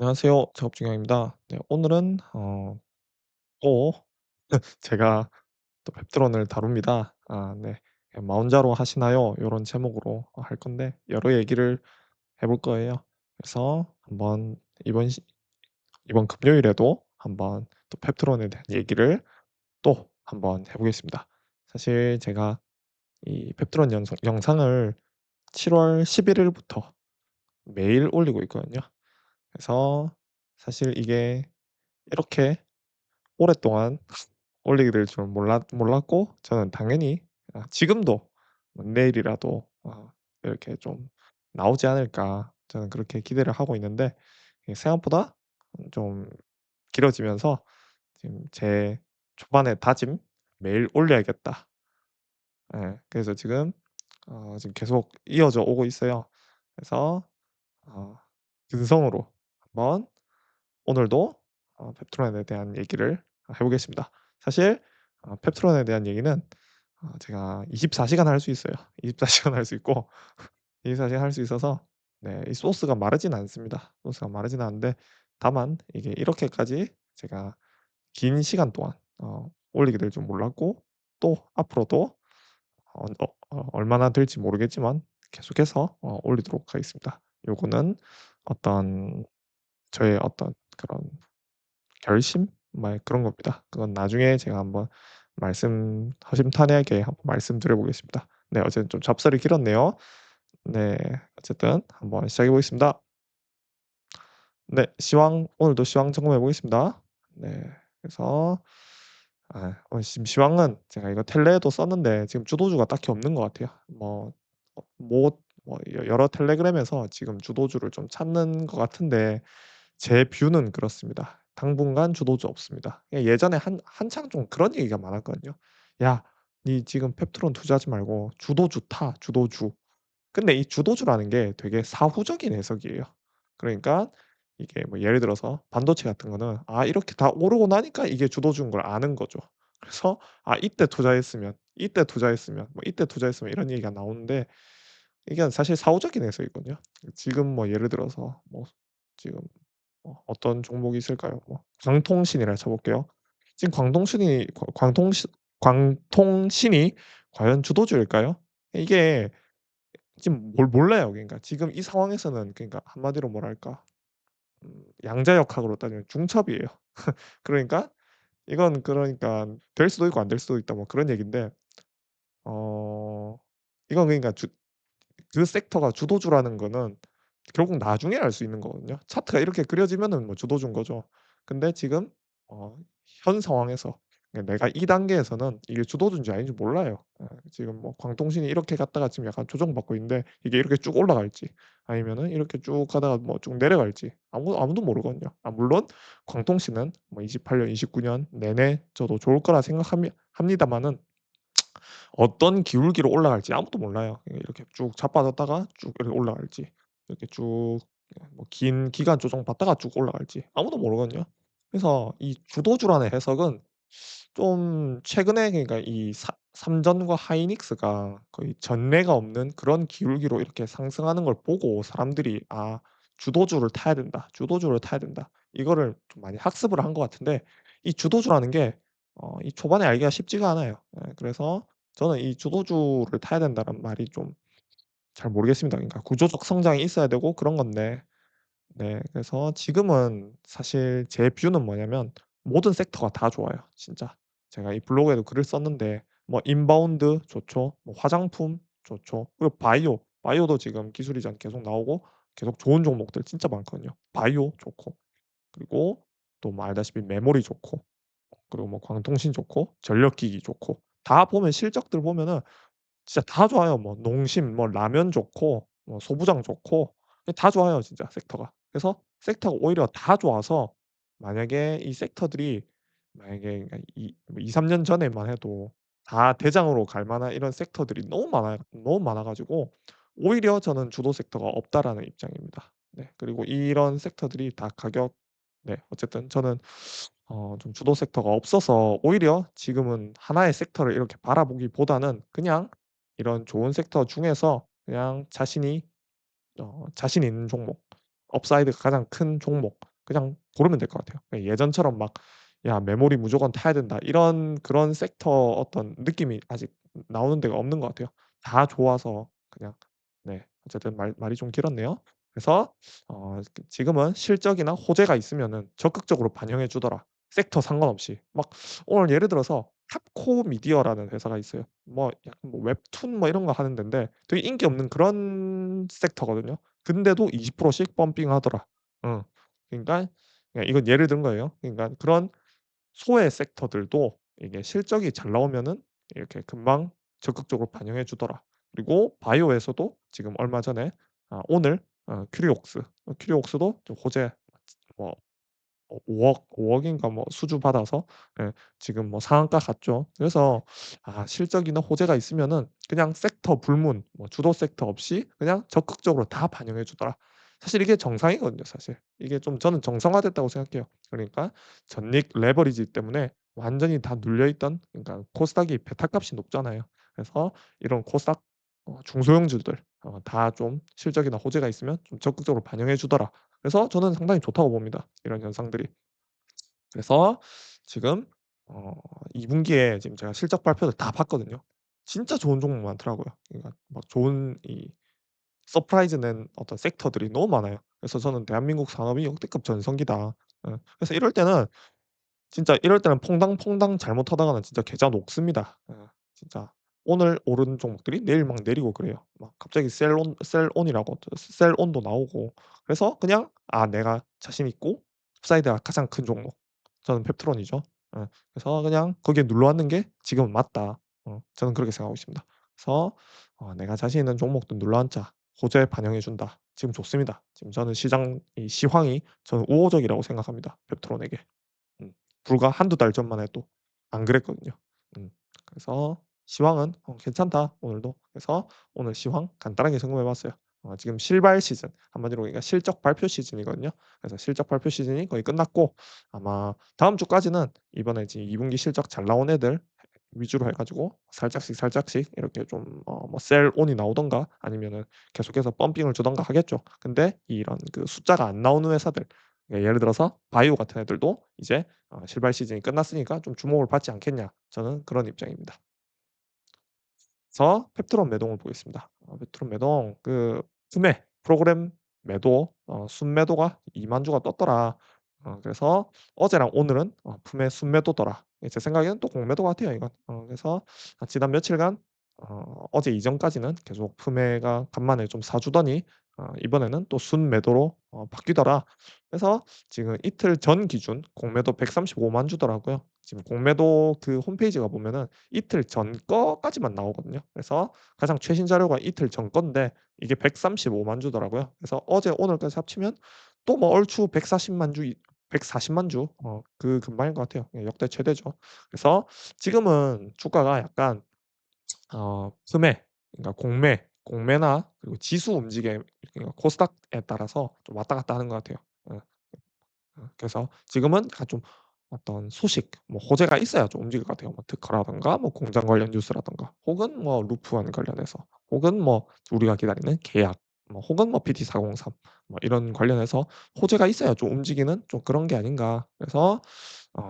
안녕하세요. 작업 중량입니다. 네, 오늘은 또 제가 또 펩트론을 다룹니다. 네. "마혼자로 하시나요?" 이런 제목으로 할 건데 여러 얘기를 해볼 거예요. 그래서 한번 이번 금요일에도 한번 또 펩트론에 대한 얘기를 또 한번 해 보겠습니다. 사실 제가 이 펩트론 영상을 7월 11 일부터 매일 올리고 있거든요. 그래서 사실 이게 이렇게 오랫동안 올리게 될 줄은 몰랐고 저는 당연히 지금도 뭐 '내일이라도 이렇게 좀 나오지 않을까.' 저는 그렇게 기대를 하고 있는데 이게 생각보다 좀 길어지면서 지금 제 초반의 다짐 '매일 올려야겠다.' 그래서 지금 계속 이어져 오고 있어요. 그래서 어 근성으로 한번 오늘도 펩트론에 대한 얘기를 해 보겠습니다. 사실 펩트론에 대한 얘기는 제가 24 시간 할 수 있어요. 24 시간 할 수 있고 24 시간 할 수 있어서 네, 이 소스가 마르진 않습니다. 소스가 마르진 않은데 다만 이게 이렇게까지 제가 긴 시간 동안 올리게 될 줄 몰랐고 또 앞으로도 얼마나 될지 모르겠지만 계속해서 올리도록 하겠습니다. 요거는 어떤 저의 어떤 그런 결심? 그런 겁니다. 그건 나중에 제가 한번 허심탄회하게 한번 말씀드려 보겠습니다. 네, 어쨌든 좀 잡설이 길었네요. 네, 어쨌든 한번 시작해 보겠습니다. 네, 오늘도 시황 점검해 보겠습니다. 네. 그래서 지금 시황은 제가 이거 텔레에도 썼는데 지금 주도주가 딱히 없는 것 같아요. 여러 텔레그램에서 지금 주도주를 좀 찾는 것 같은데 제 뷰는 그렇습니다. 당분간 주도주 없습니다. 예전에 한창 좀 그런 얘기가 많았거든요. "야, 니 지금 펩트론 투자하지 말고 주도주 타, 주도주." 근데 이 주도주라는 게 되게 사후적인 해석이에요. 그러니까 이게 뭐 예를 들어서 반도체 같은 거는 이렇게 다 오르고 나니까 이게 주도주인 걸 아는 거죠. 그래서 이때 투자했으면, 이때 투자했으면, 뭐 이때 투자했으면 이런 얘기가 나오는데 이게 사실 사후적인 해석이거든요. 지금 뭐 예를 들어서 뭐 지금 어떤 종목이 있을까요? 뭐 광통신이라 쳐 볼게요. 지금 광통신이 과연 주도주일까요? 이게 지금 뭘 몰라요. 그러니까 지금 이 상황에서는 그러니까 한마디로 뭐랄까 양자역학으로 따지면 중첩이에요. 그러니까 이건 그러니까 될 수도 있고 안 될 수도 있다 뭐 그런 얘기인데 어 이건 그러니까 그 섹터가 주도주라는 거는 결국 나중에 알 수 있는 거거든요. 차트가 이렇게 그려지면은 뭐 주도주인 거죠. 근데 지금 어 현 상황에서 내가 이 단계에서는 이게 주도주인지 아닌지 몰라요. 지금 뭐 광통신이 이렇게 갔다가 지금 약간 조정받고 있는데 이게 이렇게 쭉 올라갈지 아니면은 이렇게 쭉 가다가 뭐 쭉 내려갈지 아무도 모르거든요. 물론 광통신은 뭐 28년 29년 내내 저도 좋을 거라 합니다마는 어떤 기울기로 올라갈지 아무도 몰라요. 이렇게 쭉 자빠졌다가 쭉 이렇게 올라갈지 이렇게 쭉 뭐 긴 기간 조정 받다가 쭉 올라갈지 아무도 모르거든요. 그래서 이 주도주라는 해석은 좀 최근에 그러니까 이 삼전과 하이닉스가 거의 전례가 없는 그런 기울기로 이렇게 상승하는 걸 보고 사람들이 '아 주도주를 타야 된다. 주도주를 타야 된다.' 이거를 좀 많이 학습을 한 것 같은데 이 주도주라는 게 이 초반에 알기가 쉽지가 않아요. 그래서 저는 이 '주도주를 타야 된다.'는 말이 좀 잘 모르겠습니다. 그러니까 구조적 성장이 있어야 되고 그런 건데 네, 그래서 지금은 사실 제 뷰는 뭐냐면 모든 섹터가 다 좋아요 진짜. 제가 이 블로그에도 글을 썼는데 뭐 인바운드 좋죠. 뭐 화장품 좋죠. 그리고 바이오도 지금 기술 이전 계속 나오고 계속 좋은 종목들 진짜 많거든요. 바이오 좋고 그리고 또 뭐 알다시피 메모리 좋고 그리고 뭐 광통신 좋고 전력기기 좋고 다 보면 실적들 보면은 진짜 다 좋아요. 뭐 농심 뭐 라면 좋고 뭐 소부장 좋고 다 좋아요 진짜 섹터가. 그래서 섹터가 오히려 다 좋아서 만약에 이 섹터들이 만약에 그러니까 이 뭐 2-3년 전에만 해도 다 대장으로 갈 만한 이런 섹터들이 너무 많아 가지고 오히려 저는 '주도 섹터가 없다.'라는 입장입니다. 네. 그리고 이런 섹터들이 다 가격 네, 어쨌든 저는 좀 주도 섹터가 없어서 오히려 지금은 하나의 섹터를 이렇게 바라보기보다는 그냥 이런 좋은 섹터 중에서 그냥 자신 있는 종목, 업사이드가 가장 큰 종목 그냥 고르면 될 것 같아요. 예 예전처럼 막 '야 메모리 무조건 타야 된다.' 이런 그런 섹터 어떤 느낌이 아직 나오는 데가 없는 것 같아요. 다 좋아서 그냥 네 어쨌든 말이 좀 길었네요. 그래서 지금은 실적이나 호재가 있으면은 적극적으로 반영해 주더라. 섹터 상관없이. 막 오늘 예를 들어서 탑코 미디어라는 회사가 있어요. 뭐 약간 뭐 웹툰 뭐 이런 거 하는 데인데 되게 인기 없는 그런 섹터거든요. 근데도 20%씩 펌핑하더라. 어. 그러니까 이건 예를 든 거예요. 그러니까 그런 소외 섹터들도 이게 실적이 잘 나오면은 이렇게 금방 적극적으로 반영해 주더라. 그리고 바이오에서도 지금 얼마 전에 오늘 큐리옥스 큐리옥스도 좀 호재 뭐 5억 인가 뭐 수주 받아서 예 지금 뭐 상한가 갔죠. 그래서 실적이나 호재가 있으면은 그냥 섹터 불문 뭐 주도 섹터 없이 그냥 적극적으로 다 반영해 주더라. 사실 이게 정상이거든요 사실. 이게 좀 저는 정상화됐다고 생각해요. 그러니까 전닉 레버리지 때문에 완전히 다 눌려 있던 그러니까 코스닥이 베타값이 높잖아요. 그래서 이런 코스닥 중소형주들 다 좀 실적이나 호재가 있으면 좀 적극적으로 반영해 주더라. 그래서 저는 상당히 좋다고 봅니다, 이런 현상들이. 그래서 지금 어 2 분기에 지금 제가 실적 발표를 다 봤거든요. 진짜 좋은 종목 많더라고요. 그러니까 막 좋은 이 서프라이즈 낸 어떤 섹터들이 너무 많아요. 그래서 저는 '대한민국 산업이 역대급 전성기다.' 그래서 이럴 때는 퐁당퐁당 잘못하다가는 진짜 계좌 녹습니다. 진짜 오늘 오른 종목들이 내일 막 내리고 그래요. 막 갑자기 셀온이라고 셀온도 나오고 그래서 그냥 내가 자신 있고 업사이드가 가장 큰 종목 저는 펩트론이죠. 그래서 그냥 거기에 눌러앉는 게 지금은 맞다. 저는 그렇게 생각하고 있습니다. 그래서 '내가 자신 있는 종목도 눌러앉자. 호재 반영해 준다.' 지금 좋습니다. 지금 저는 시장 이 시황이 저는 우호적이라고 생각합니다, 펩트론에게. 음. 불과 한두 달 전만 해도 안 그랬거든요. 음. 그래서 시황은 괜찮다 오늘도. 그래서 오늘 시황 간단하게 점검해 봤어요. 지금 실발 시즌 한마디로 그러니까 실적 발표 시즌이거든요. 그래서 실적 발표 시즌이 거의 끝났고 아마 다음 주까지는 이번에 지금 2 분기 실적 잘 나온 애들 위주로 해 가지고 살짝씩 살짝씩 이렇게 좀 뭐 셀 온이 나오든가 아니면은 계속해서 펌핑을 주든가 하겠죠. 근데 이런 그 숫자가 안 나오는 회사들 예를 들어서 바이오 같은 애들도 이제 실발 시즌이 끝났으니까 좀 주목을 받지 않겠냐. 저는 그런 입장입니다. 그래서 펩트론 매동을 보겠습니다. 펩트론 매동 투매 프로그램 매도 순매도가 2만 주가 떴더라. 그래서 어제랑 오늘은 품의 순매도더라. 제 생각에는 또 공매도 같아요 이건. 그래서 지난 며칠간 어제 이전까지는 계속 품매가 간만에 좀 사 주더니 이번에는 또 순매도로 바뀌더라. 그래서 지금 이틀 전 기준 공매도 135만 주더라고요. 지금 공매도 그 홈페이지 가 보면은 이틀 전 거까지만 나오거든요. 그래서 가장 최신 자료가 이틀 전 건데 이게 135만 주더라고요. 그래서 어제 오늘까지 합치면 또 뭐 얼추 140만 주 140만 주 그 근방인 것 같아요. 예 역대 최대죠. 그래서 지금은 주가가 약간 스매 그러니까 공매나 그리고 지수 움직임 그러니까 코스닥에 따라서 좀 왔다 갔다 하는 것 같아요. 예. 그래서 지금은 약간 좀 어떤 소식 뭐 호재가 있어야 좀 움직일 것 같아요. 뭐 특허라든가 뭐 공장 관련 뉴스라든가 혹은 뭐 루프원 관련해서 혹은 뭐 우리가 기다리는 계약 뭐 혹은 뭐 PT403 뭐 이런 관련해서 호재가 있어야 좀 움직이는 좀 그런 게 아닌가. 그래서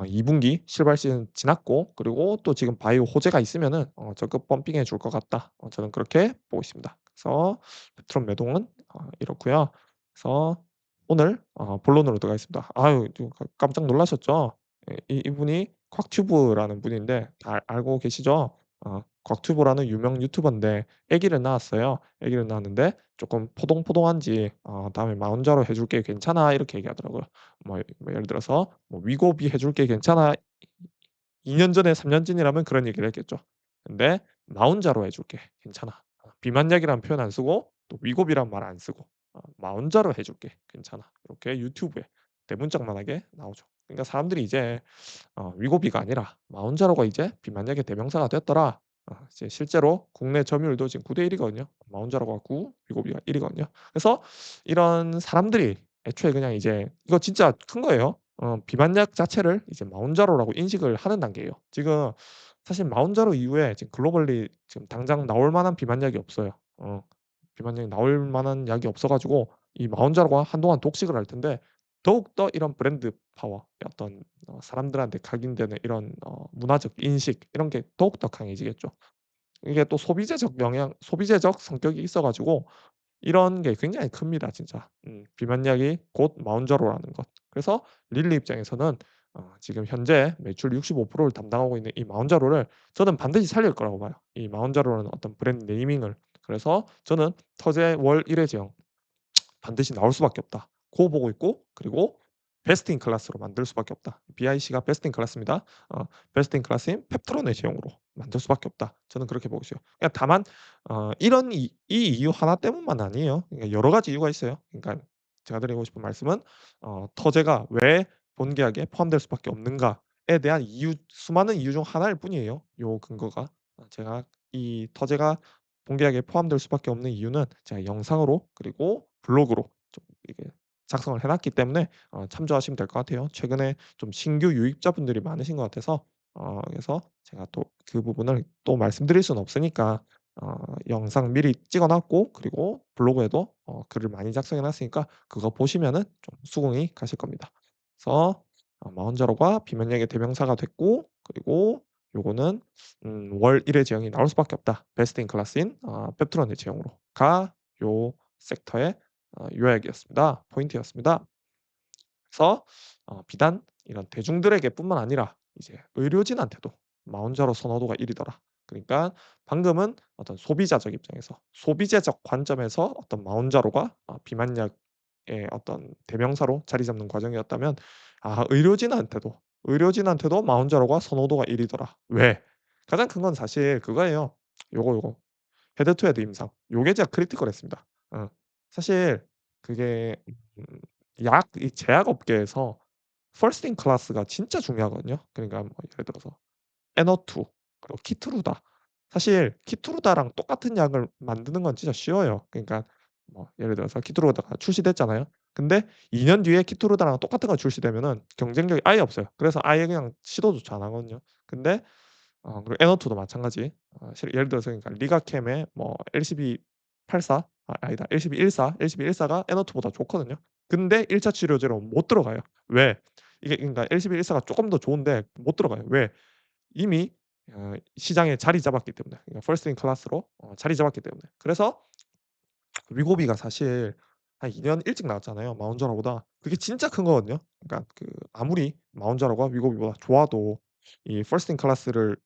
2 분기 실발 시즌 지났고 그리고 또 지금 바이오 호재가 있으면은 적극 펌핑해 줄 것 같다. 저는 그렇게 보고 있습니다. 그래서 페트론 매동은 이렇고요. 그래서 오늘 본론으로 들어가겠습니다. 아유 좀 깜짝 놀라셨죠? 예 이분이 곽튜브라는 분인데 다 알고 계시죠? 곽튜브라는 유명 유튜버인데 아기를 낳았어요. 아기를 낳았는데 조금 포동포동한지 "다음에 마 혼자로 해 줄게. 괜찮아?" 이렇게 얘기하더라고요. 뭐 예를 들어서 뭐 "위고비 해 줄게. 괜찮아?" 2년 전에 3년 전이라면 그런 얘기를 했겠죠. 근데 "나 혼자로 해 줄게. 괜찮아." 비만약이라는 표현 안 쓰고 또 위고비란 말 안 쓰고 "나 혼자로 해 줄게. 괜찮아." 이렇게 유튜브에 대문짝만하게 나오죠. 그러니까 사람들이 이제 위고비가 아니라 마흔자로가 이제 비만약의 대명사가 됐더라. 이제 실제로 국내 점유율도 지금 9대 1 이거든요. 마흔자로가 9, 위고비가 1 이거든요. 그래서 이런 사람들이 애초에 그냥 이제 이거 진짜 큰 거예요. 비만약 자체를 이제 마흔자로라고 인식을 하는 단계예요. 지금 사실 마흔자로 이후에 지금 글로벌리 지금 당장 나올 만한 비만약이 없어요. 비만약이 나올 만한 약이 없어 가지고 이 마흔자로가 한동안 독식을 할 텐데 더욱더 이런 브랜드 파워 어떤 사람들한테 각인되는 이런 문화적 인식 이런 게 더욱더 강해지겠죠. 이게 또 소비재적 성격이 있어 가지고 이런 게 굉장히 큽니다 진짜. 비만약이 곧 마운저로라는 것. 그래서 릴리 입장에서는 지금 현재 매출 65%를 담당하고 있는 이 마운자로를 저는 반드시 살릴 거라고 봐요. 이 마운자로라는 어떤 브랜드 네이밍을. 그래서 저는 터제 월 1회 제형 반드시 나올 수밖에 없다. 고 보고 있고 그리고 베스트 인 클래스로 만들 수밖에 없다. BIC가 베스트 인 클래스입니다. 베스트 인 클래스인 펩트론의 제형으로 만들 수밖에 없다. 저는 그렇게 보고 있어요. 그러니까 다만 이런 이 이유 하나 때문만 아니에요. 그러니까 여러 가지 이유가 있어요. 그러니까 제가 드리고 싶은 말씀은 터제가 왜 본계약에 포함될 수밖에 없는가에 대한 이유 수많은 이유 중 하나일 뿐이에요, 요 근거가. 제가 이 터제가 본계약에 포함될 수밖에 없는 이유는 제가 영상으로 그리고 블로그로 좀 이게 작성을 해 놨기 때문에 참조하시면 될 것 같아요. 최근에 좀 신규 유입자분들이 많으신 것 같아서 그래서 제가 또 그 부분을 또 말씀드릴 수는 없으니까 영상 미리 찍어 놨고 그리고 블로그에도 글을 많이 작성해 놨으니까 그거 보시면은 좀 수긍이 가실 겁니다. 그래서 마흔자로가 비면약의 대명사가 됐고 그리고 요거는 월 1회 제형이 나올 수밖에 없다. 베스트 인 클래스인 펩트론의 제형으로가 요 섹터의 요약이었습니다. 포인트였습니다. 그래서 비단 이런 대중들에게뿐만 아니라 이제 의료진한테도 마운자로 선호도가 1 위더라. 그러니까 방금은 어떤 소비자적 입장에서 소비재적 관점에서 어떤 마운자로가 비만약의 어떤 대명사로 자리 잡는 과정이었다면 의료진한테도 마운자로가 선호도가 1 위더라. 왜? 가장 큰 건 사실 그거예요. 요거 헤드 투 헤드 임상. 요게 진짜 크리티컬했습니다. 사실 그게 음 이 제약 업계에서 퍼스트 인 클래스가 진짜 중요하거든요. 그러니까 뭐 예를 들어서 에너투 그리고 키트루다. 사실 키트루다랑 똑같은 약을 만드는 건 진짜 쉬워요. 그러니까 뭐 예를 들어서 키트루다가 출시됐잖아요. 근데 2년 뒤에 키트루다랑 똑같은 거 출시되면은 경쟁력이 아예 없어요. 그래서 아예 그냥 시도조차 안 하거든요. 근데 그리고 에너투도 마찬가지. 실 예를 들어서 그러니까 리가캠의 뭐 LCB84 아니다. LCB14, LCB14가 에너투보다 좋거든요. 근데 1차 치료제로 못 들어가요. 왜? 이게 그러니까 LCB14가 쪼끔 더 좋은데 못 들어가요. 왜? 이미 시장에 자리 잡았기 때문에. 그러니까 퍼스트 인 클래스로 자리 잡았기 때문에. 그래서 위고비가 사실 한 2년 일찍 나왔잖아요, 마운저로보다. 그게 진짜 큰 거거든요. 그러니까 아무리 마운저로가 위고비보다 좋아도 이 퍼스트 인 클래스를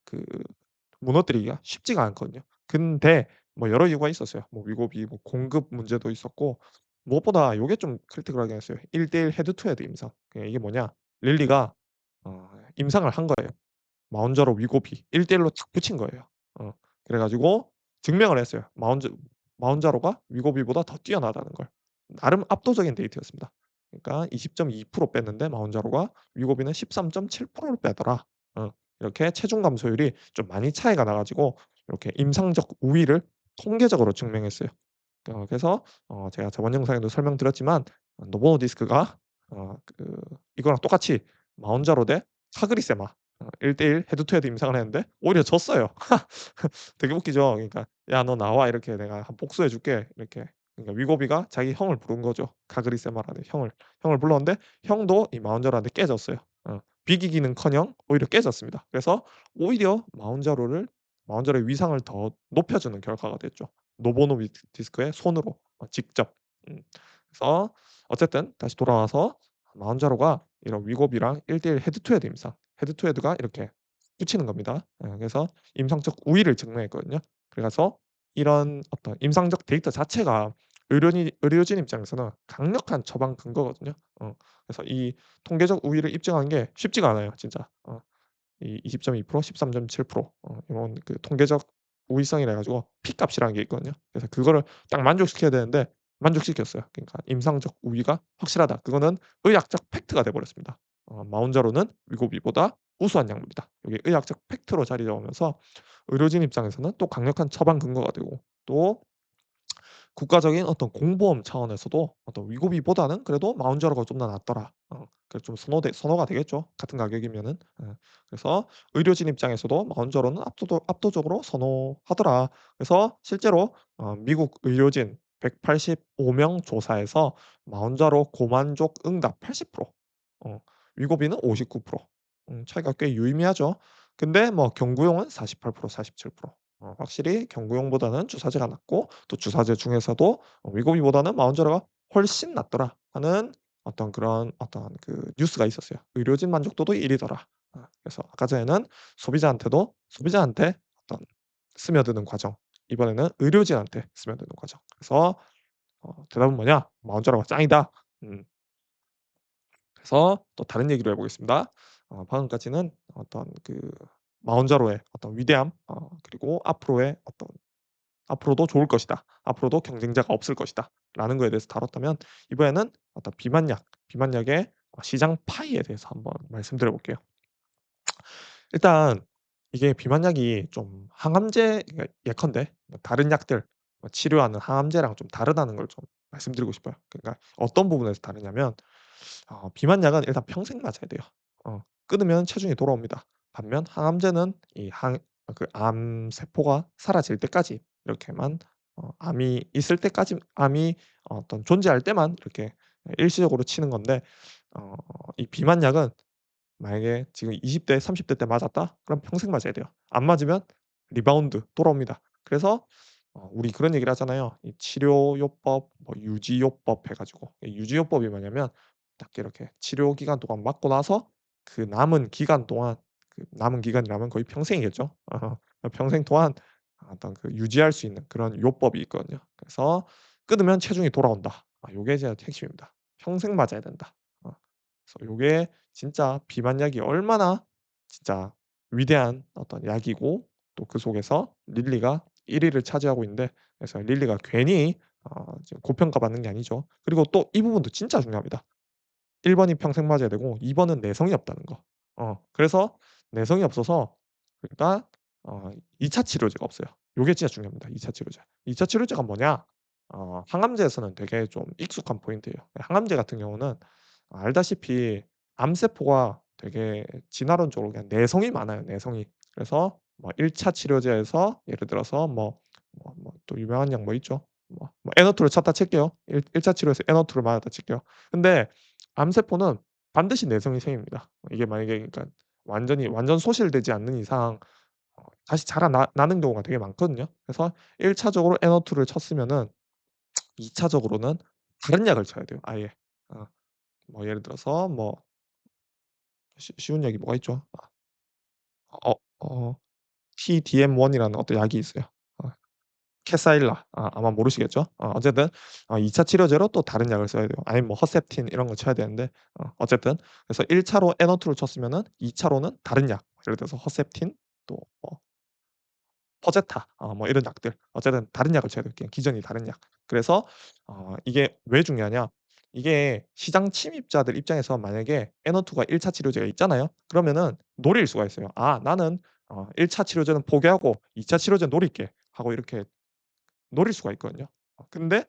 무너뜨리기가 쉽지가 않거든요. 근데 뭐 여러 이유가 있었어요. 뭐 위고비 뭐 공급 문제도 있었고 무엇보다 요게 좀 크리티컬하긴 했어요. 1대1 헤드 투 헤드 임상. 이게 뭐냐 릴리가 임상을 한 거예요. 마운저로 위고비 1대1로 탁 붙인 거예요. 어 그래 가지고 증명을 했어요. 마운자로가 위고비보다 더 뛰어나다는 걸. 나름 압도적인 데이터였습니다. 그러니까 20.2% 뺐는데 마운자로가 위고비는 13.7%를 빼더라. 이렇게 체중 감소율이 좀 많이 차이가 나 가지고 이렇게 임상적 우위를 통계적으로 증명했어요. 그래서 제가 저번 영상에도 설명드렸지만 노보 노디스크가 이거랑 똑같이 마운자로 대 카그리세마 1대1 헤드 투 헤드 임상을 했는데 오히려 졌어요. 되게 웃기죠. 그러니까 "야 너 나와." 이렇게 "내가 한 복수해 줄게." 이렇게. 그러니까 위고비가 자기 형을 부른 거죠. 카그리세마라는 형을 불렀는데 형도 이 마운자로한테 깨졌어요. 비기기는커녕 오히려 깨졌습니다. 그래서 오히려 마운자로의 위상을 더 높여주는 결과가 됐죠. 노보노디스크의 손으로 직접. 음. 그래서 어쨌든 다시 돌아와서 마운자로가 이런 위고비랑 1대1 헤드 투 헤드 임상, 헤드 투 헤드가 이렇게 붙이는 겁니다. 그래서 임상적 우위를 증명했거든요. 그래서 이런 어떤 임상적 데이터 자체가 의료진 입장에서는 강력한 처방 근거거든요. 그래서 이 통계적 우위를 입증하는 게 쉽지가 않아요 진짜. 이 20.2% 13.7% 이런 통계적 우위성이라 가지고 P값이라는 게 있거든요. 그래서 그거를 딱 만족시켜야 되는데 만족시켰어요. 그러니까 임상적 우위가 확실하다. 그거는 의학적 팩트가 돼 버렸습니다. 마운자로는 위고비보다 우수한 약물이다. 이게 의학적 팩트로 자리 잡으면서 의료진 입장에서는 또 강력한 처방 근거가 되고 또 국가적인 어떤 공보험 차원에서도 어떤 위고비보다는 그래도 마운자로가 좀 더 낫더라. 그래서 좀 선호가 되겠죠, 같은 가격이면은. 그래서 의료진 입장에서도 마운자로는 압도적으로 선호하더라. 그래서 실제로 미국 의료진 185명 조사에서 마흔자로 고만족 응답 80%, 어 위고비는 59%. 차이가 꽤 유의미하죠. 근데 뭐 경구용은 48% 47%. 확실히 경구용보다는 주사제가 낫고 또 주사제 중에서도 위고비보다는 마흔자로가 훨씬 낫더라 하는 어떤 그런 어떤 그 뉴스가 있었어요. 의료진 만족도도 1 위더라. 그래서 아까 전에는 소비자한테 어떤 스며드는 과정, 이번에는 의료진한테 스며드는 과정. 그래서 대답은 뭐냐? "마흔자로가 짱이다." 음 그래서 또 다른 얘기를 해 보겠습니다. 방금까지는 어떤 그 마흔자로의 어떤 위대함, 그리고 앞으로의 어떤 '앞으로도 좋을 것이다. 앞으로도 경쟁자가 없을 것이다.' 라는 거에 대해서 다뤘다면, 이번에는 어떤 비만약의 시장 파이에 대해서 한번 말씀드려 볼게요. 일단 이게 비만약이 좀 항암제, 그러니까 예컨대 뭐 다른 약들 치료하는 항암제랑 좀 다르다는 걸 좀 말씀드리고 싶어요. 그러니까 어떤 부분에서 다르냐면, 비만약은 일단 평생 맞아야 돼요. 끊으면 체중이 돌아옵니다. 반면 항암제는 이 항 그 암 세포가 사라질 때까지 이렇게만, 암이 있을 때까지, 암이 어떤 존재할 때만 이렇게 일시적으로 치는 건데, 어 이 비만약은 만약에 지금 20대 30대 때 맞았다? 그럼 평생 맞아야 돼요. 안 맞으면 리바운드 돌아옵니다. 그래서 우리 그런 얘기를 하잖아요. 이 치료요법 뭐 유지요법 해 가지고, 이 유지요법이 뭐냐면 딱 이렇게 치료 기간 동안 맞고 나서 그 남은 기간 동안, 그 남은 기간이라면 거의 평생이겠죠. 평생 동안 어떤 그 유지할 수 있는 그런 요법이 있거든요. 그래서 끊으면 체중이 돌아온다. 요게 제 핵심입니다. 평생 맞아야 된다. 그래서 요게 진짜 비만약이 얼마나 진짜 위대한 어떤 약이고, 또 그 속에서 릴리가 1 위를 차지하고 있는데, 그래서 릴리가 괜히 지금 고평가받는 게 아니죠. 그리고 또 이 부분도 진짜 중요합니다. 1 번이 평생 맞아야 되고 2 번은 내성이 없다는 거. 그래서 내성이 없어서, 그러니까 2차 치료제가 없어요. 요게 진짜 중요합니다, 2차 치료제. 2차 치료제가 뭐냐? 항암제에서는 되게 좀 익숙한 포인트예요. 항암제 같은 경우는 알다시피 암세포가 되게 진화론적으로 그냥 내성이 많아요, 내성이. 그래서 뭐 1차 치료제에서 예를 들어서 또 유명한 약 뭐 있죠? 에너투를 쳤다 칠게요. 1 차 치료에서 에너투를 맞았다 칠게요. 근데 암세포는 반드시 내성이 생깁니다. 이게 만약에, 그러니까 완전 소실되지 않는 이상 다시 자라나는 경우가 되게 많거든요. 그래서 1 차적으로 에너투를 쳤으면은 2 차적으로는 다른 약을 쳐야 돼요, 아예. 어 예를 들어서 쉬운 약이 뭐가 있죠? 어 어 TDM1 이라는 어떤 약이 있어요. 어 캐사일라. 아마 모르시겠죠? 어쨌든 2차 치료제로 또 다른 약을 써야 돼요. 아니면 뭐 허셉틴 이런 걸 쳐야 되는데, 어쨌든 그래서 1 차로 에너투를 쳤으면은 2 차로는 다른 약, 예를 들어서 허셉틴, 또 퍼제타, 이런 약들, 어쨌든 다른 약을 줘야 돼요, 그냥 기전이 다른 약. 그래서 이게 왜 중요하냐, 이게 시장 침입자들 입장에서 만약에 에너투가 1차 치료제가 있잖아요. 그러면은 노릴 수가 있어요. '아 나는 1차 치료제는 포기하고 2차 치료제 노릴게.' 하고 이렇게 노릴 수가 있거든요. 근데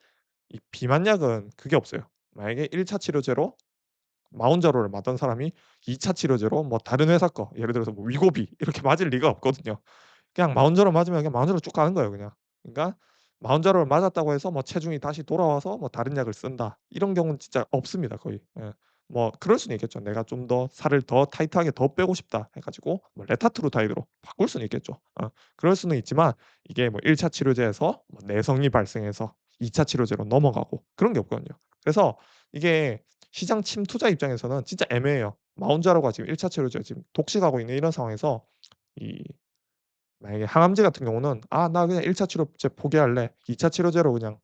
이 비만약은 그게 없어요. 만약에 1차 치료제로 마운자로를 맞던 사람이 2차 치료제로 뭐 다른 회사 거, 예를 들어서 뭐 위고비 이렇게 맞을 리가 없거든요. 그냥 마운저로 맞으면 그냥 마운저로 쭉 가는 거예요, 그냥. 그러니까 마운저로를 맞았다고 해서 뭐 체중이 다시 돌아와서 뭐 다른 약을 쓴다, 이런 경우는 진짜 없습니다, 거의. 예. 그럴 수는 있겠죠. '내가 좀 더 살을 더 타이트하게 더 빼고 싶다.' 해 가지고 뭐 레타트루다이드로 바꿀 수는 있겠죠. 그럴 수는 있지만, 이게 뭐 1차 치료제에서 뭐 내성이 발생해서 2차 치료제로 넘어가고 그런 게 없거든요. 그래서 이게 시장 침투자 입장에서는 진짜 애매해요. 마운자로가 지금 1차 치료제 지금 독식하고 있는 이런 상황에서, 이 만약에 항암제 같은 경우는 '아 나 그냥 1차 치료제 포기할래. 2차 치료제로 그냥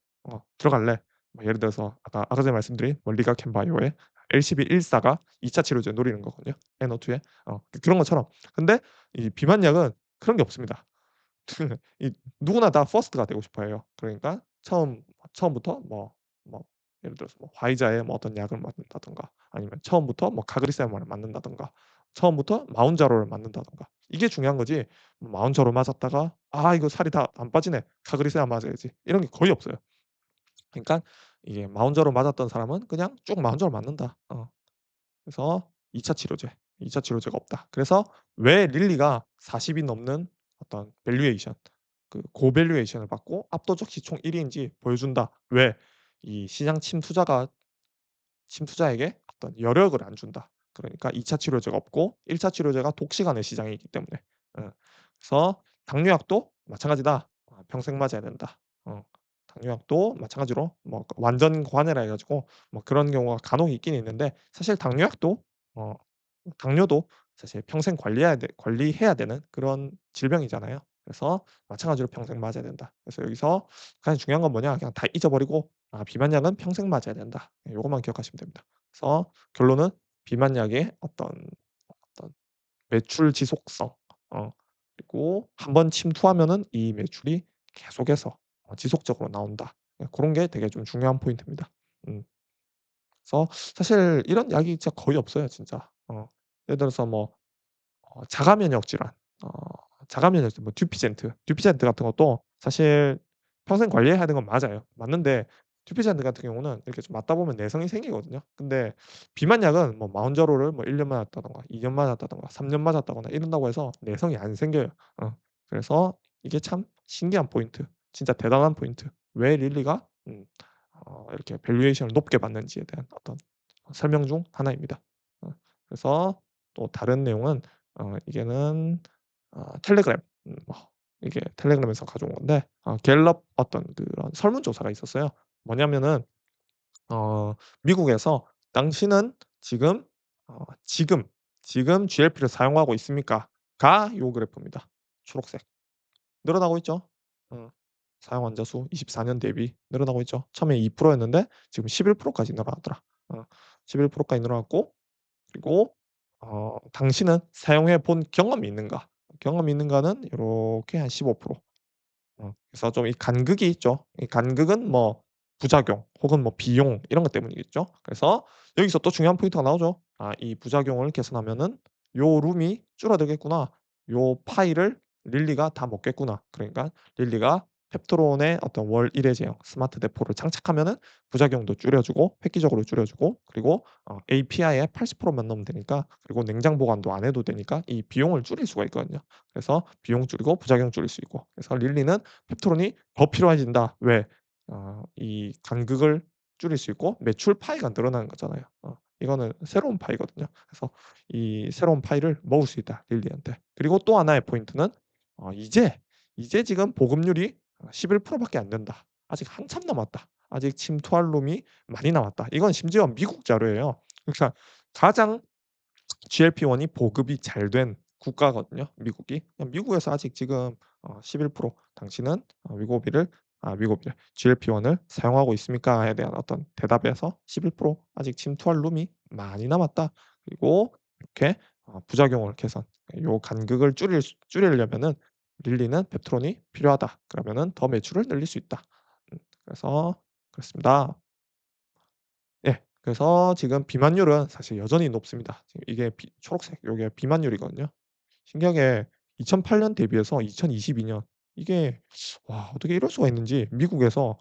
들어갈래.' 예를 들어서 아까 전에 말씀드린 뭐 리가켄바이오의 LCB14가 2차 치료제 노리는 거거든요, N-O2에. 그런 것처럼. 근데 이 비만약은 그런 게 없습니다. 이 누구나 다 퍼스트가 되고 싶어 해요. 그러니까 처음부터 예를 들어서 뭐 화이자의 뭐 어떤 약을 맞는다든가, 아니면 처음부터 뭐 카그리세마를 맞는다든가, 처음부터 마운자로를 맞는다든가, 이게 중요한 거지. 마운자로 맞았다가 '아 이거 살이 다 안 빠지네. 카그리세아 맞아야지.' 이런 게 거의 없어요. 그러니까 이게 마운자로 맞았던 사람은 그냥 쭉 마운자로 맞는다. 그래서 2차 치료제, 2차 치료제가 없다. 그래서 왜 릴리가 40이 넘는 어떤 밸류에이션, 그 고밸류에이션을 받고 압도적 시총 1 위인지 보여준다. 왜? 이 시장 침투자에게 어떤 여력을 안 준다. 그러니까 2차 치료제가 없고 1차 치료제가 독시간의 시장이기 때문에. 어. 그래서 당뇨약도 마찬가지다. 평생 맞아야 된다. 당뇨약도 마찬가지로 뭐 완전 관해라 해 가지고 뭐 그런 경우가 간혹 있긴 있는데 사실 당뇨약도 어 당뇨도 사실 평생 관리해야 되는 그런 질병이잖아요. 그래서 마찬가지로 평생 맞아야 된다. 그래서 여기서 가장 중요한 건 뭐냐 그냥 다 잊어버리고 비만약은 평생 맞아야 된다. 요것만 기억하시면 됩니다. 그래서 결론은 비만약의 어떤 매출 지속성 그리고 한번 침투하면은 이 매출이 계속해서 지속적으로 나온다. 고런 게 되게 좀 중요한 포인트입니다. 음. 그래서 사실 이런 약이 진짜 거의 없어요 진짜. 예를 들어서 뭐 자가 면역 질환 어 자가 면역 질환 뭐 듀피젠트 같은 것도 사실 평생 관리해야 하는 건 맞아요. 맞는데 듀피젠트 같은 경우는 이렇게 좀 맞다 보면 내성이 생기거든요. 근데 비만약은 뭐 마운자로를 뭐 1년 맞았다든가 2년 맞았다든가 3년 맞았다거나 이런다고 해서 내성이 안 생겨요. 그래서 이게 참 신기한 포인트 진짜 대단한 포인트 왜 릴리가 이렇게 밸류에이션을 높게 받는지에 대한 어떤 설명 중 하나입니다. 그래서 또 다른 내용은 이게는 텔레그램 이게 텔레그램에서 가져온 건데 갤럽 어떤 그런 설문조사가 있었어요. 뭐냐면은 미국에서 "당신은 지금 지금, 지금 GLP를 사용하고 있습니까?"가 요 그래프입니다. 초록색. 늘어나고 있죠. 어. 사용 환자 수 24년 대비 늘어나고 있죠. 처음에 2% 였는데 지금 11% 까지 늘어났더라. 11% 까지 늘어났고 그리고 당신은 사용해 본 경험이 있는가? 경험이 있는가는 요렇게 한 15%. 그래서 좀 이 간극이 있죠. 이 간극은 뭐 부작용 혹은 뭐 비용 이런 것 때문이겠죠. 그래서 여기서 또 중요한 포인트가 나오죠. '아 이 부작용을 개선하면은 요 룸이 줄어들겠구나. 요 파이를 릴리가 다 먹겠구나.' 그러니까 릴리가 펩토론의 어떤 월 1회 제형 스마트 대포를 장착하면은 부작용도 줄여주고 획기적으로 줄여주고 그리고 API의 80%만 넣으면 되니까 그리고 냉장 보관도 안 해도 되니까 이 비용을 줄일 수가 있거든요. 그래서 비용 줄이고 부작용 줄일 수 있고 그래서 릴리는 펩토론이 더 필요해진다. 왜? 이 간극을 줄일 수 있고 매출 파이가 늘어나는 거잖아요. 이거는 새로운 파이거든요. 그래서 이 새로운 파이를 먹을 수 있다, 릴리한테. 그리고 또 하나의 포인트는 이제 지금 보급률이 11% 밖에 안 된다. 아직 한참 남았다. 아직 침투할 놈이 많이 남았다. 이건 심지어 미국 자료예요. 그러니까 가장 GLP-1이 보급이 잘 된 국가거든요, 미국이. 미국에서 아직 지금 11% 당신은 위고비를 GLP-1을 사용하고 있습니까?"에 대한 어떤 대답에서 11% 아직 침투할 룸이 많이 남았다. 그리고 이렇게 부작용을 개선 요 간극을 줄이려면은 릴리는 펩트론이 필요하다. 그러면은 더 매출을 늘릴 수 있다. 그래서 그렇습니다. 예. 그래서 지금 비만율은 사실 여전히 높습니다. 지금 이게 초록색 요게 비만율이거든요. 신기하게 2008년 대비해서 2022년 이게 와 어떻게 이럴 수가 있는지 미국에서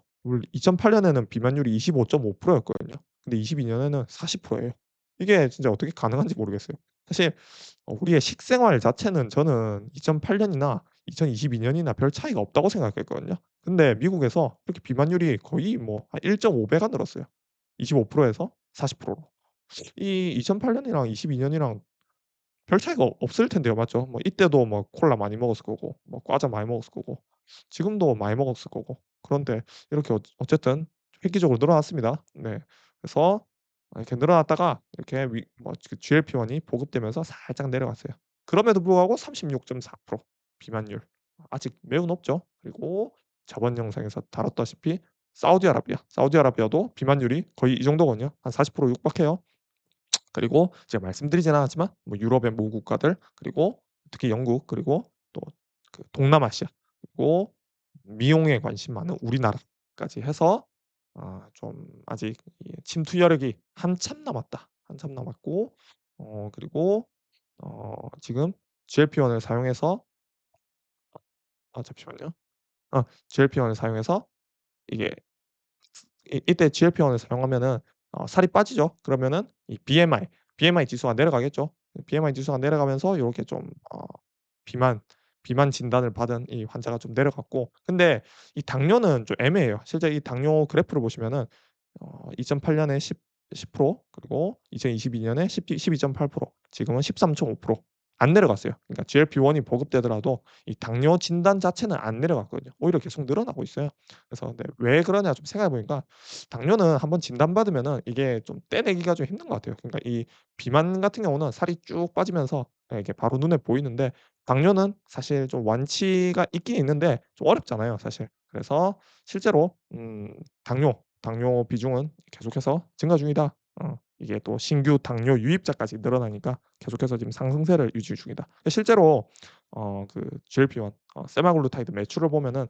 2008 년에는 비만율이 25.5% 였거든요. 근데 22 년에는 40% 예요. 이게 진짜 어떻게 가능한지 모르겠어요. 사실 우리의 식생활 자체는 저는 2008 년이나 2022 년이나 별 차이가 없다고 생각했거든요. 근데 미국에서 이렇게 비만율이 거의 뭐 한 1.5 배가 늘었어요. 25% 에서 40% 로. 이 2008 년이랑 22 년이랑 별 차이가 없을 텐데요. 맞죠? 뭐 이때도 뭐 콜라 많이 먹었을 거고 뭐 과자 많이 먹었을 거고 지금도 많이 먹었을 거고 그런데 이렇게 어쨌든 획기적으로 늘어났습니다. 네. 그래서 이렇게 늘어났다가 이렇게 그 GLP-1이 보급되면서 살짝 내려갔어요. 그럼에도 불구하고 36.4% 비만율. 아직 매우 높죠. 그리고 저번 영상에서 다뤘다시피 사우디아라비아도 비만율이 거의 이 정도거든요. 한 40% 육박해요. 그리고 제가 말씀드리진 않았지만 뭐 유럽의 모 국가들 그리고 특히 영국 그리고 또 그 동남아시아 그리고 미용에 관심 많은 우리나라까지 해서 좀 아직 이 침투 여력이 한참 남았다. 한참 남았고 그리고 지금 GLP-1을 사용해서 잠시만요. GLP-1을 사용해서 이게 이때 GLP-1을 사용하면은 살이 빠지죠. 그러면은 이 BMI 지수가 내려가겠죠. BMI 지수가 내려가면서 요렇게 좀 비만 비만 진단을 받은 이 환자가 좀 내려갔고, 근데 이 당뇨는 좀 애매해요. 실제 이 당뇨 그래프를 보시면은 2008 년에 10% 그리고 2022 년에 12.8% 지금은 13.5% 안 내려갔어요. 그러니까 GLP-1이 보급되더라도 이 당뇨 진단 자체는 안 내려갔거든요. 오히려 계속 늘어나고 있어요. 그래서 네 왜 그러냐 좀 생각해 보니까 당뇨는 한번 진단받으면은 이게 좀 떼내기가 좀 힘든 것 같아요. 그러니까 이 비만 같은 경우는 살이 쭉 빠지면서 이게 바로 눈에 보이는데, 당뇨는 사실 좀 완치가 있긴 있는데 좀 어렵잖아요 사실. 그래서 실제로 당뇨 비중은 계속해서 증가 중이다. 이게 또 신규 당뇨 유입자까지 늘어나니까 계속해서 지금 상승세를 유지 중이다. 실제로 그 GLP-1 세마글루타이드 매출을 보면은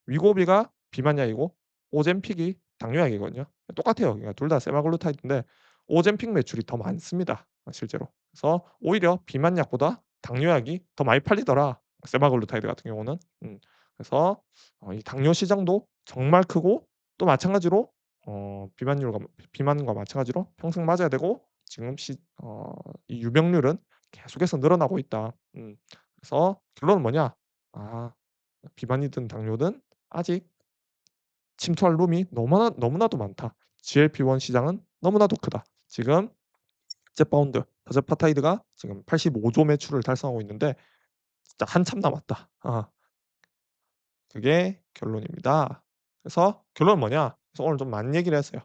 위고비가 비만약이고 오젬픽이 당뇨약이거든요. 똑같아요. 그러니까 둘 다 세마글루타이드인데 오젬픽 매출이 더 많습니다 실제로. 그래서 오히려 비만약보다 당뇨약이 더 많이 팔리더라, 세마글루타이드 같은 경우는. 그래서 이 당뇨 시장도 정말 크고, 또 마찬가지로 비만과 마찬가지로 평생 맞아야 되고, 지금 이 유병률은 계속해서 늘어나고 있다. 그래서 결론은 뭐냐? 아 비만이든 당뇨든 아직 침투할 룸이 너무나도 많다. GLP-1 시장은 너무나도 크다. 지금 젬파운드, 다제파타이드가 지금 85조 매출을 달성하고 있는데 진짜 한참 남았다. 그게 결론입니다. 그래서 결론은 뭐냐? 그래서 오늘 좀 많은 얘기를 했어요.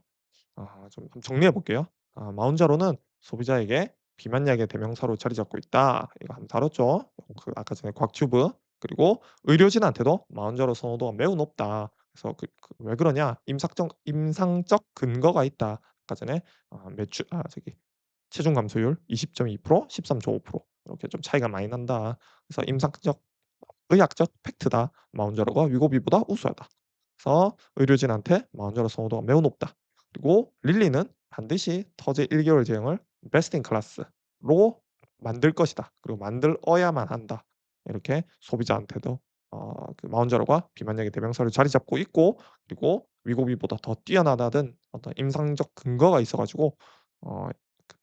좀 한번 정리해 볼게요. 마운자로는 소비자에게 비만약의 대명사로 자리 잡고 있다. 이거 한번 다뤘죠. 그 아까 전에 곽튜브, 그리고 의료진한테도 마운자로 선호도가 매우 높다. 그래서 왜 그러냐? 임상적 근거가 있다. 아까 전에 매출 체중 감소율 20.2% 13.5% 이렇게 좀 차이가 많이 난다. 그래서 임상적 의학적 팩트다. 마운자로가 위고비보다 우수하다. 그래서 의료진한테 마운자로 선호도가 매우 높다. 그리고 릴리는 반드시 터제 1개월 제형을 베스트 인 클래스로 만들 것이다. 그리고 만들어야만 한다. 이렇게 소비자한테도 그 마운자로가 비만약의 대명사로 자리 잡고 있고, 그리고 위고비보다 더 뛰어나다는 어떤 임상적 근거가 있어 가지고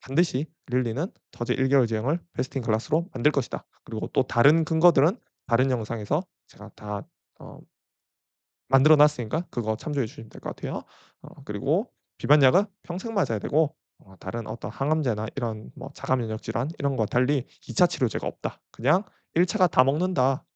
반드시 릴리는 터제 1개월 제형을 베스트 인 클래스로 만들 것이다. 그리고 또 다른 근거들은 다른 영상에서 제가 다 어 만들어 놨으니까 그거 참조해 주시면 될 것 같아요. 그리고 비만약은 평생 맞아야 되고 다른 어떤 항암제나 이런 뭐 자가 면역 질환 이런 거와 달리 2차 치료제가 없다. 그냥 1 차가 다 먹는다.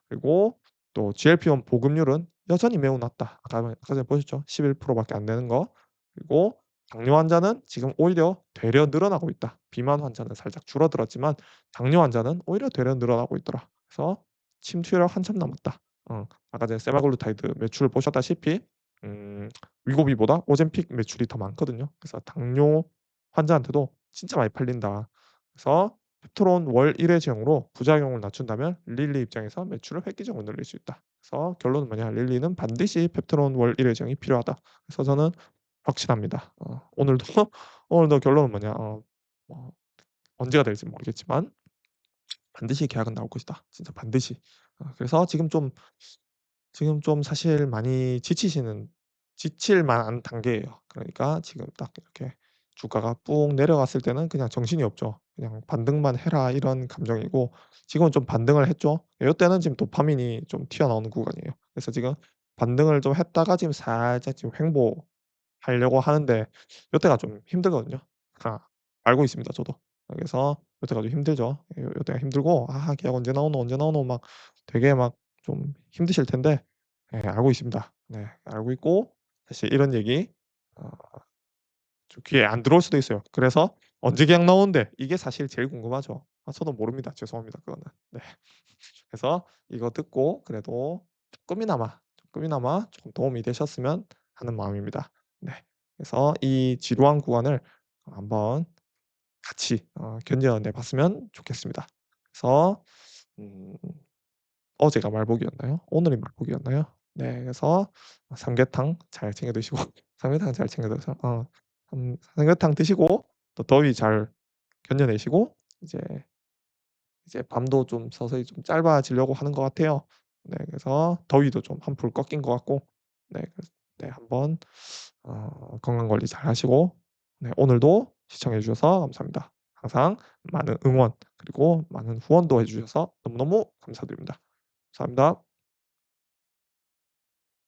그리고 또 GLP-1 보급률은 여전히 매우 낮다. 아까 전에 보셨죠? 11% 밖에 안 되는 거. 그리고 당뇨 환자는 지금 오히려 되려 늘어나고 있다. 비만 환자는 살짝 줄어들었지만 당뇨 환자는 오히려 되려 늘어나고 있더라. 그래서 침투율 한참 남았다. 아까 전에 세마글루타이드 매출을 보셨다시피 음 위고비보다 오젬픽 매출이 더 많거든요. 그래서 당뇨 환자한테도 진짜 많이 팔린다. 그래서 펩토론 월 1회 제형으로 부작용을 낮춘다면 릴리 입장에서 매출을 획기적으로 늘릴 수 있다. 그래서 결론은 뭐냐? 릴리는 반드시 펩토론 월 1회 제형이 필요하다. 그래서 저는 확신합니다. 오늘도 오늘도 결론은 뭐냐? 뭐 언제가 될지 모르겠지만 반드시 계약은 나올 것이다. 진짜 반드시. 그래서 지금 좀 사실 많이 지칠 만한 단계예요. 그러니까 지금 딱 이렇게 주가가 뿡 내려갔을 때는 그냥 정신이 없죠. 그냥 '반등만 해라.' 이런 감정이고, 지금은 좀 반등을 했죠. 요때는 지금 도파민이 좀 튀어나오는 구간이에요. 그래서 지금 반등을 좀 했다가 지금 살짝 지금 횡보하려고 하는데 요때가 좀 힘들거든요. 아 알고 있습니다 저도. 그래서 요때가 좀 힘들죠. 요때가 힘들고 '아 계약 언제 나오노, 언제 나오노.' 막 되게 막 좀 힘드실 텐데 알고 있습니다. 네. 알고 있고 사실 이런 얘기 어 좀 귀에 안 들어올 수도 있어요. 그래서 "언제 계약 나오는데?" 이게 사실 제일 궁금하죠. 저도 모릅니다. 죄송합니다 그거는. 네. 그래서 이거 듣고 그래도 쪼끔이나마 쪼금 도움이 되셨으면 하는 마음입니다. 네. 그래서 이 지루한 구간을 한번 같이 견뎌내 봤으면 좋겠습니다. 그래서 음 어제가 말복이었나요? 오늘이 말복이었나요? 네. 그래서 삼계탕 잘 챙겨 드시고 삼계탕 잘 챙겨 드셔 삼계탕 드시고 또 더위 잘 견뎌내시고 이제 밤도 좀 서서히 좀 짧아지려고 하는 것 같아요. 네. 그래서 더위도 좀 한풀 꺾인 것 같고, 네 그래서 네 한번 건강 관리 잘하시고, 네 오늘도 시청해 주셔서 감사합니다. 항상 많은 응원 그리고 많은 후원도 해 주셔서 너무너무 감사드립니다. 감사합니다.